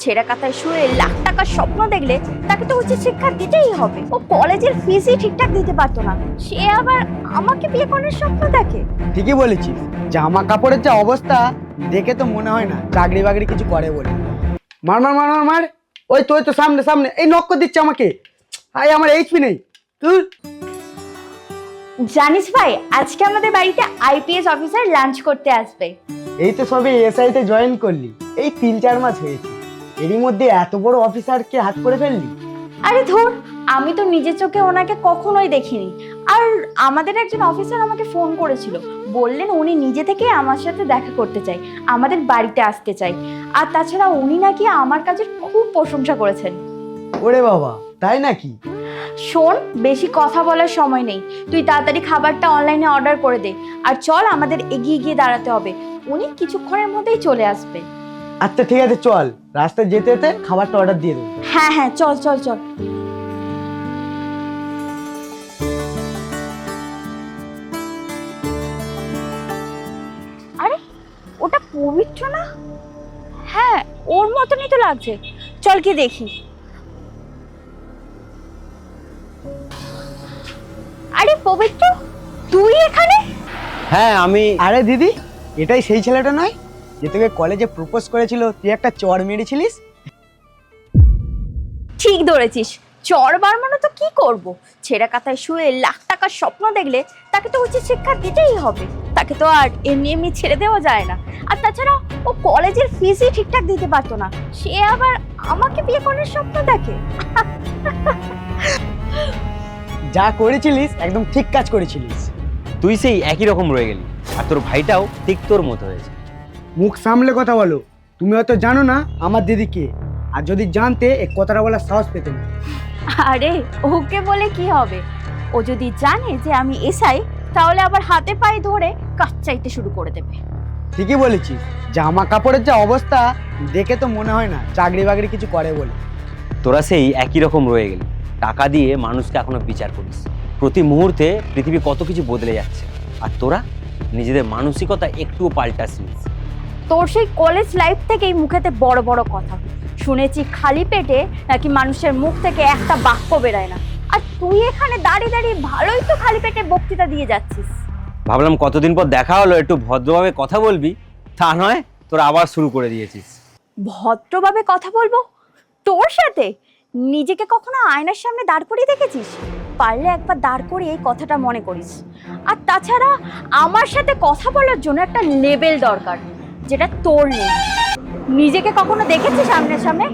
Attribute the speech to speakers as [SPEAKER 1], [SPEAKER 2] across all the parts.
[SPEAKER 1] ছেঁড়া কাঁথায় শুয়ে লাখ টাকার স্বপ্ন দেখলে তাকে তো উচ্চ শিক্ষা দিতেই হবে। ও কলেজের ফিসই ঠিকঠাক দিতে পারতো না, সে আবার আমাকে বিয়ে করার স্বপ্ন দেখে।
[SPEAKER 2] ঠিকই বলেছিস, জামা কাপড়ের যে অবস্থা দেখে তো মনে হয় না চাকরি বাকরি কিছু করে বলে। মার মার মার মার মার, ওই তো সামনে সামনে, এই নক্কর দিচ্ছে আমাকে। আই আমার এইচপি নেই তুই।
[SPEAKER 1] জানিস ভাই, আজকে আমাদের বাড়িতে আইপিএস অফিসার লাঞ্চ করতে আসবে।
[SPEAKER 2] এই তো সবে এসআই তে জয়েন করলি, এই 3-4 মাস হয়েছে, এরই মধ্যে এত বড় অফিসারকে হাত করে ফেললি।
[SPEAKER 1] আরে ধুর, আমি তো নিজের চোখে ওনাকে কখনোই দেখিনি। আর আমাদের একজন অফিসার আমাকে ফোন করেছিল, বললেন উনি নিজে থেকে আমার সাথে দেখা করতে চাই, আমাদের বাড়িতে আসতে চাই। আর তাছাড়া উনি নাকি আমার কাজের খুব প্রশংসা করেছেন।
[SPEAKER 2] ওরে বাবা, তাই নাকি?
[SPEAKER 1] শোন, বেশি কথা বলার সময় নেই, তুই তাড়াতাড়ি খাবারটা অনলাইনে অর্ডার করে দে। আর চল, আমাদের এগিয়ে গিয়ে দাঁড়াতে হবে, উনি কিছুক্ষণের মধ্যেই চলে আসবে।
[SPEAKER 2] আচ্ছা ঠিক আছে, চল রাস্তায় যেতে যেতে খাবারটা অর্ডার দিয়ে দেবো।
[SPEAKER 1] হ্যাঁ হ্যাঁ, চল চল চল। আরে ওটা পবিত্র না? হ্যাঁ, ওর মতনই তো লাগছে, চল কি দেখি। আরে পবিত্র, তুই এখানে?
[SPEAKER 3] হ্যাঁ আমি।
[SPEAKER 2] আরে দিদি, এটাই সেই ছেলেটা নয় যে তোকে কলেজে প্রপোজ করেছিল, তুই একটা চড় মেরেছিলিস?
[SPEAKER 1] ঠিক ধরেছিস, চর বারমানো তো কি করব, ছেঁড়া কাঁথায় শুয়ে লাখ টাকার স্বপ্ন দেখলে তাকে তো উচিত শিক্ষা দিতেই হবে, তাকে তো আর এমনি এমনি ছেড়ে দেওয়া যায় না। আর তাছাড়া ও কলেজের ফিসই ঠিকঠাক দিতে পারতো না, সে আবার আমাকে বিয়ে করার স্বপ্ন দেখে।
[SPEAKER 2] যা করেছিলিস একদম ঠিক কাজ করেছিলিস।
[SPEAKER 3] তুই সেই একই রকম রয়ে গেলি, আর তোর ভাইটাও ঠিক তোর মতো হয়েছে।
[SPEAKER 2] মুখ সামলে কথা বলো, তুমি হয়তো জানো না আমার দিদি কে, আর যদি জানতে এই কথাটা বলার সাহস পেতে না।
[SPEAKER 1] আরে ওকে বলে কি হবে, ও যদি জানে যে আমি এসআই তাহলে আবার হাতে পায়ে ধরে কাজ চাইতে শুরু করে দেবে।
[SPEAKER 2] ঠিকই বলেছিস, জামা কাপড়ের যে অবস্থা দেখে তো মনে হয় না চাকরি বাকরি কিছু করে বলে।
[SPEAKER 3] তোরা সেই একই রকম রয়ে গেলি, টাকা দিয়ে মানুষকে এখনো বিচার করিস। প্রতি মুহূর্তে পৃথিবী কত কিছু বদলে যাচ্ছে, আর তোরা নিজেদের মানসিকতা একটুও পাল্টাসনিস।
[SPEAKER 1] তোর সেই কলেজ লাইফ থেকেই মুখেতে বড় বড় কথা শুনেছি, খালি পেটে নাকি মানুষের মুখ থেকে একটা বাক্য বেরোয় না। আর তুই এখানে দাঁড়িয়ে দাঁড়িয়ে ভালোই তো খালি পেটে বক্তৃতা দিয়ে যাচ্ছিস।
[SPEAKER 3] ভাবলাম কতদিন পর দেখা হলো, একটু ভদ্রভাবে কথা বলবি, তা নয় তোরা আবার শুরু করে দিয়েছিস।
[SPEAKER 1] ভদ্রভাবে কথা বলবো তোর সাথে? নিজেকে কখনো আয়নার সামনে দাঁড় করিয়ে দেখেছিস? পারলে একবার দাঁড় করিয়ে এই কথাটা মনে করিস। আর তাছাড়া আমার সাথে কথা বলার জন্য একটা লেভেল দরকার, যেটা তোর নেই। নিজেকে কখনো দেখেছিস সামনে সামনে?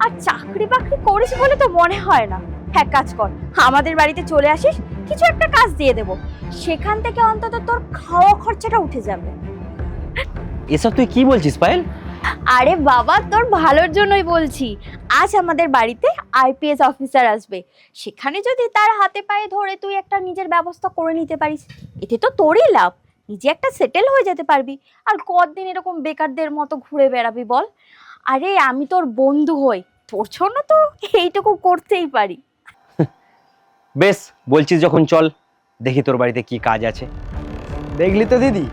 [SPEAKER 1] আর চাকরি বাকরি করিস বলে তো মনে হয় না। এক কাজ কর, আমাদের বাড়িতে চলে আসিস, কিছু একটা কাজ দিয়ে দেবো, সেখান থেকে অন্তত তোর খাওয়া খরচাটা উঠে যাবে।
[SPEAKER 3] এসব তুই কি বলছিস পায়েল?
[SPEAKER 1] আরে বাবা, তোর ভালোর জন্যই বলছি। আজ আমাদের বাড়িতে আইপিএস অফিসার আসবে, সেখানে যদি তার হাতে পায়ে ধরে তুই একটা নিজের ব্যবস্থা করে নিতে পারিস, এতে তো তোরই লাভ, নিজে একটা সেটেল হয়ে যেতে পারবি। আর কতদিন এরকম বেকারদের মতো ঘুরে বেড়াবি বল? আরে আমি তোর বন্ধু হই, তোর জন্য তো এইটুকু করতেই পারি।
[SPEAKER 3] বেশ, বলছিস যখন চল দেখি তোর বাড়িতে কি কাজ আছে।
[SPEAKER 2] দেখলি তো দিদি,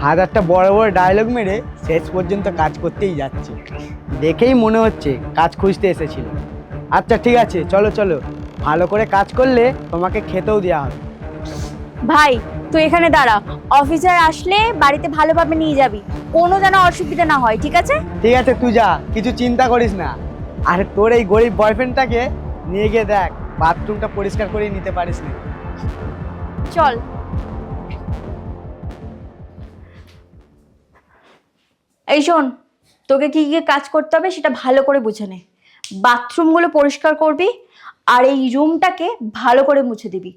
[SPEAKER 2] হাজারটা বড় বড় ডায়লগ মেরে শেষ পর্যন্ত কাজ করতেই যাচ্ছে, দেখেই মনে হচ্ছে কাজ খুঁজতে এসেছিল। আচ্ছা ঠিক আছে, চলো চলো, ভালো করে কাজ করলে তোমাকে খেতেও দেওয়া হবে।
[SPEAKER 1] ভাই তুই এখানে দাঁড়া, অফিসার আসলে বাড়িতে ভালোভাবে নিয়ে যাবি, কোনো যেন অসুবিধা না হয়, ঠিক আছে?
[SPEAKER 2] ঠিক আছে, তুই যা, কিছু চিন্তা করিস না। আর তোর এই গরিব বয়ফ্রেন্ডটাকে নিয়ে গিয়ে দেখ বাথরুমটা পরিষ্কার করে নিতে পারিস না।
[SPEAKER 1] চল। এই শোন, তোকে কি কি কাজ করতে হবে সেটা ভালো করে বুঝে নে। বাথরুমগুলো পরিষ্কার করবি, আর এই রুমটাকে ভালো করে মুছে দিবি।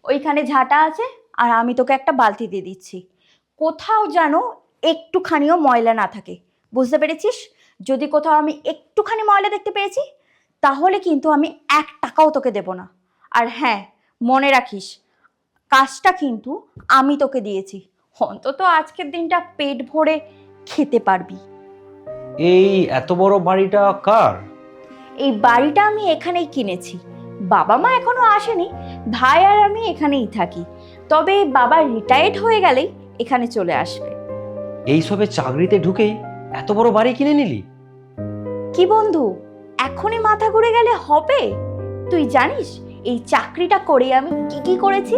[SPEAKER 1] ওইখানে ঝাঁটা আছে, আর আমি তোকে একটা বালতি দিয়ে দিচ্ছি। কোথাও যেন একটুখানিও ময়লা না থাকে, বুঝতে পেরেছিস? যদি কোথাও আমি একটুখানি ময়লা দেখতে পেয়েছি তাহলে কিন্তু আমি 1 টাকাও তোকে দেব না। আর হ্যাঁ, মনে রাখিস, কাজটা কিন্তু আমি তোকে দিয়েছি, অন্তত আজকের দিনটা পেট ভরে খেতে পারবি।
[SPEAKER 3] এই এত বড় বাড়িটা কার?
[SPEAKER 1] এই বাড়িটা আমি এখানেই কিনেছি, বাবা মা এখনো আসেনি, ভাই আর আমি এখানেই থাকি, তবে বাবা রিটায়ার্ড হয়ে গেলেই এখানে চলে আসবে।
[SPEAKER 3] এই সবে চাকরিতে ঢুকেই এত বড় বাড়ি কিনে নিলি?
[SPEAKER 1] কি বন্ধু, এখনই মাথা ঘুরে গেলে হবে? তুই জানিস এই চাকরিটা করে আমি কি কি করেছি?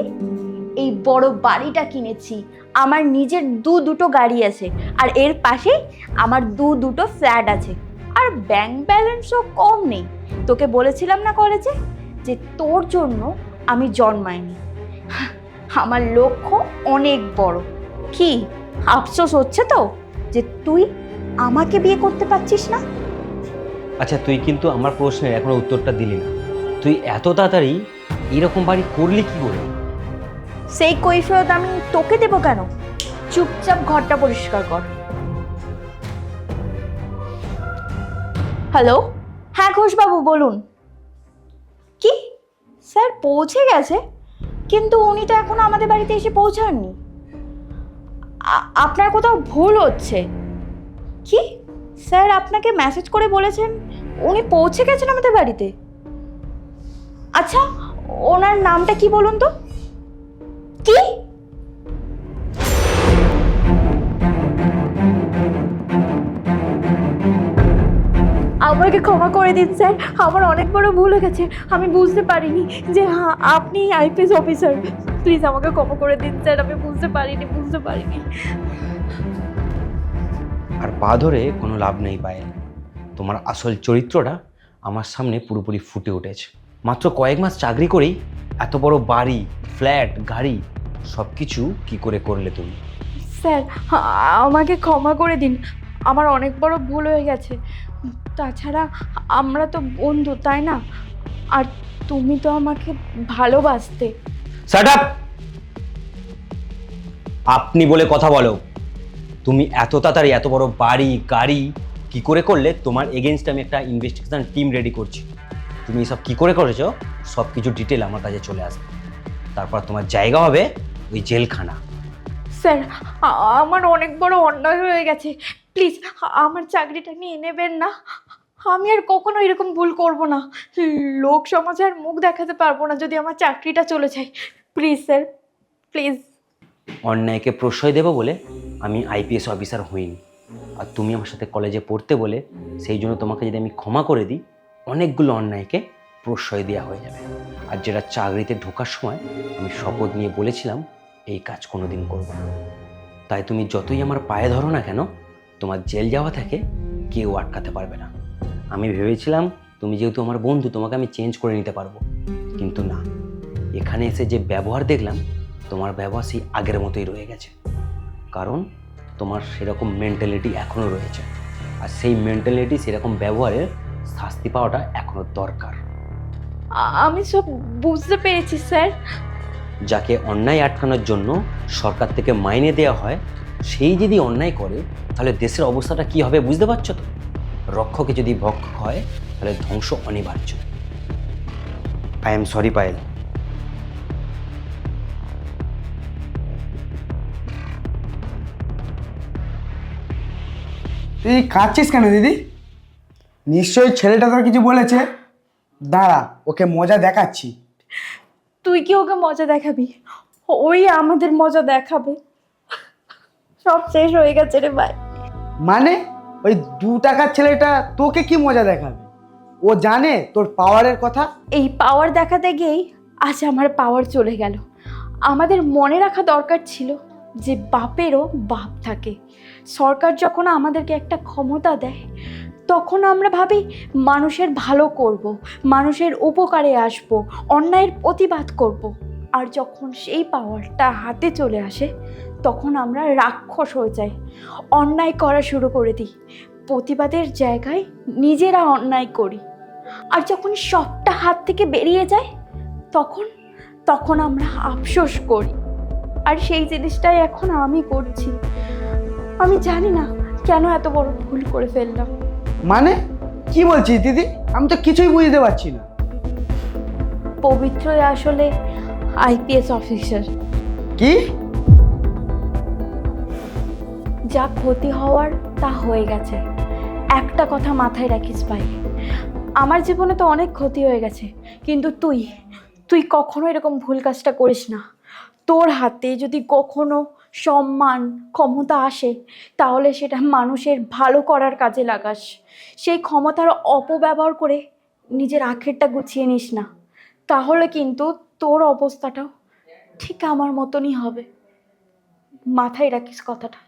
[SPEAKER 1] এই বড় বাড়িটা কিনেছি, আমার নিজের দুটো গাড়ি আছে, আর এর পাশেই আমার দুটো ফ্ল্যাট আছে, আর ব্যাংক ব্যালেন্সও কম নেই। তোকে বলেছিলাম না কলেজে যে তোর জন্য আমি জন্মাইনি। আমার লক্ষ্য অনেক বড়। কি আফসোস হচ্ছে তো যে তুই আমাকে বিয়ে করতে পারছিস না?
[SPEAKER 3] আচ্ছা, তুই কিন্তু আমার প্রশ্নের এখনো উত্তরটা দিলি না। তুই এত তাড়াতাড়ি এরকম বাড়ি করলি কি করে?
[SPEAKER 1] সেই কৈফিয়ত আমি তোকে দেবো কেন? চুপচাপ ঘরটা পরিষ্কার কর। হ্যালো, হ্যাঁ ঘোষবাবু বলুন। কি স্যার পৌঁছে গেছে? কিন্তু উনি তো এখনো আমাদের বাড়িতে এসে পৌঁছাননি। আপনার কোথাও ভুল হচ্ছে। কি স্যার আপনাকে মেসেজ করে বলেছেন উনি পৌঁছে গেছেন আমাদের বাড়িতে? আচ্ছা, ওনার নামটা কি বলুন তো? কি? আমাকে ক্ষমা করে দিন স্যার, আমার অনেক বড় ভুল হয়ে গেছে। আমি বুঝতে পারিনি যে হ্যাঁ আপনি আইপিএস অফিসার। প্লিজ আমাকে ক্ষমা করে দিন স্যার, আমি বুঝতে পারিনি।
[SPEAKER 3] আর পা ধরে কোনো লাভ নেই পায়েল। তোমার আসল চরিত্রটা আমার সামনে পুরোপুরি ফুটে উঠেছে। মাত্র কয়েক মাস চাকরি করেই এত বড় বাড়ি, ফ্ল্যাট, গাড়ি সব কিছু কী করে করলে তুমি?
[SPEAKER 1] স্যার আমাকে ক্ষমা করে দিন, আমার অনেক বড় ভুল হয়ে গেছে। তাছাড়া আমরা তো বন্ধু, তাই না? আর তুমি তো আমাকে ভালোবাসতে।
[SPEAKER 3] Shut up! আপনি বলে কথা বলো। তুমি এত তাড়াতাড়ি এত বড় বাড়ি, গাড়ি কি করে করলে? তোমার এগেনস্টে আমি একটা ইনভেস্টিগেশন টিম রেডি করছি। তুমি এসব কি করে করেছো সব কিছু ডিটেল আমার কাছে চলে আসবে। তারপর তোমার জায়গা হবে ওই জেলখানা।
[SPEAKER 1] স্যার আমার অনেক বড় অন্যায় হয়ে গেছে, প্লিজ আমার চাকরিটা নিয়ে নেবেন না। আমি আর কখনো এরকম ভুল করব না। লোক সমাজে আর মুখ দেখাতে পারবো না যদি আমার চাকরিটা চলে যায়। Please sir, please.
[SPEAKER 3] অন্যায়কে প্রশ্রয় দেবো বলে আমি আইপিএস অফিসার হইনি, আর তুমি আমার সাথে কলেজে পড়তে বলে সেই জন্য তোমাকে যদি আমি ক্ষমা করে দিই, অনেকগুলো অন্যায়কে প্রশ্রয় দেওয়া হয়ে যাবে। আর যেটা চাকরিতে ঢোকার সময় আমি শপথ নিয়ে বলেছিলাম এই কাজ কোনো দিন করবো না। তাই তুমি যতই আমার পায়ে ধরো না কেন, তোমার জেল যাওয়া থেকে কেউ আটকাতে পারবে না। আমি ভেবেছিলাম তুমি যেহেতু আমার বন্ধু, তোমাকে আমি চেঞ্জ করে নিতে পারবো, কিন্তু না। এখানে এসে যে ব্যবহার দেখলাম, তোমার ব্যবহার সেই আগের মতোই রয়ে গেছে। কারণ তোমার সেরকম মেন্টালিটি এখনও রয়েছে, আর সেই মেন্টালিটি, সেরকম ব্যবহারের শাস্তি পাওয়াটা এখনও দরকার।
[SPEAKER 1] আমি সব বুঝতে পেরেছি স্যার।
[SPEAKER 3] যাকে অন্যায় আটকানোর জন্য সরকার থেকে মাইনে দেওয়া হয়, সেই যদি অন্যায় করে তাহলে দেশের অবস্থাটা কি হবে বুঝতে পারছো তো? রক্ষকে যদি ভক্ষক হয় তাহলে ধ্বংস অনিবার্য। I am sorry Payel.
[SPEAKER 2] তুই কাঁদছিস কেন দিদি? নিশ্চয়ই ছেলেটা তোর কিছু বলেছে। দাঁড়া, ওকে মজা দেখাচ্ছি।
[SPEAKER 1] তুই কি ওকে মজা দেখাবি? ওই আমাদের মজা দেখাবে। সব শেষ হয়ে গেছে রে ভাই।
[SPEAKER 2] মানে ওই 2 টাকার ছেলেটা তোকে কি মজা দেখাবে? ও জানে তোর পাওয়ারের কথা।
[SPEAKER 1] এই পাওয়ার দেখাতে গিয়েই আজ আমার পাওয়ার চলে গেল। আমাদের মনে রাখা দরকার ছিল যে বাপেরও বাপ থাকে। সরকার যখন আমাদেরকে একটা ক্ষমতা দেয়, তখন আমরা ভাবি মানুষের ভালো করব, মানুষের উপকারে আসব, অন্যায়ের প্রতিবাদ করব। আর যখন সেই পাওয়ারটা হাতে চলে আসে, তখন আমরা রাক্ষস হয়ে যাই, অন্যায় করা শুরু করে দিই। প্রতিবাদের জায়গায় নিজেরা অন্যায় করি। আর যখন সবটা হাত থেকে বেরিয়ে যায়, তখন আমরা আফসোস করি। আর সেই জিনিসটাই এখন আমি করছি। আমি জানি না কেন এত বড় ভুল করে ফেললাম।
[SPEAKER 2] মানে কি বলছিস দিদি? আমি তো কিছুই বুঝতে পারছি না।
[SPEAKER 1] পবিত্রই আসলে আইপিএস অফিসার।
[SPEAKER 2] কি?
[SPEAKER 1] যা ক্ষতি হওয়ার তা হয়ে গেছে। একটা কথা মাথায় রাখিস ভাই, আমার জীবনে তো অনেক ক্ষতি হয়ে গেছে, কিন্তু তুই কখনো এরকম ভুল কাজটা করিস না। তোর হাতে যদি কখনো সম্মান, ক্ষমতা আসে, তাহলে সেটা মানুষের ভালো করার কাজে লাগাস। সেই ক্ষমতার অপব্যবহার করে নিজের আখেরটা গুছিয়ে নিস না, তাহলে কিন্তু তোর অবস্থাটাও ঠিক আমার মতনই হবে। মাথায় রাখিস কথাটা।